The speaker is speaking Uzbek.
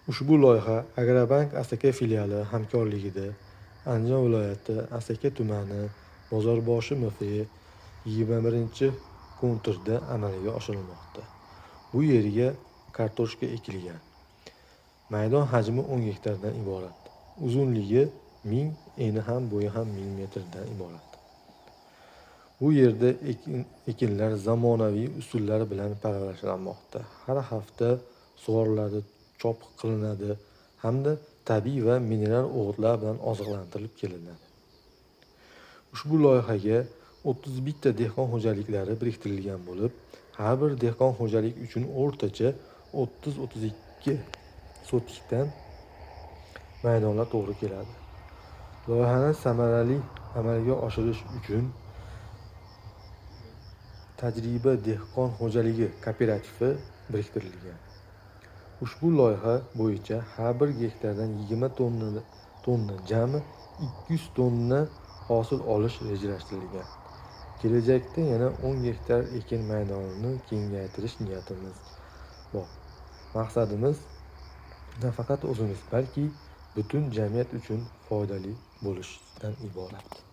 Ushbu loyiha Agrobank Asaka filiali hamkorligida Andijon viloyati Asaka tumani Bozorboshi MFI 21-konturda amalga oshirilmoqda. Bu yerga kartoshka ekilgan. Maydon hajmi 10 gektardan iborat. Uzunligi 1000, eni ham bo'yi ham 1000 metrdan iborat. Bu yerda ekinlar zamonaviy usullar bilan parvarishlanmoqda. Har hafta sug'oriladi, chopiq qilinadi hamda tabiiy va mineral o'g'itlar bilan oziqlantirib kelinadi. Ushbu loyihaga 31 ta dehqon xo'jaliklari biriktirilgan bo'lib, har bir dehqon xo'jalik uchun o'rtacha 30-32 sotikdan maydonlar to'g'ri keladi. Loyihani samarali amalga oshirish uchun Tajriba dehqon xo'jaligi kooperativi biriktirilgan. Ushbu loyiha bo'yicha har bir gektardan 20 tonna jami 200 tonna hosil olish rejalashtirilgan. Kelajakda yana 10 gektar ekin maydonini kengaytirish niyatimiz bor. Maqsadimiz nafaqat o'zimiz, balki butun jamiyat uchun foydali bo'lishdan iborat.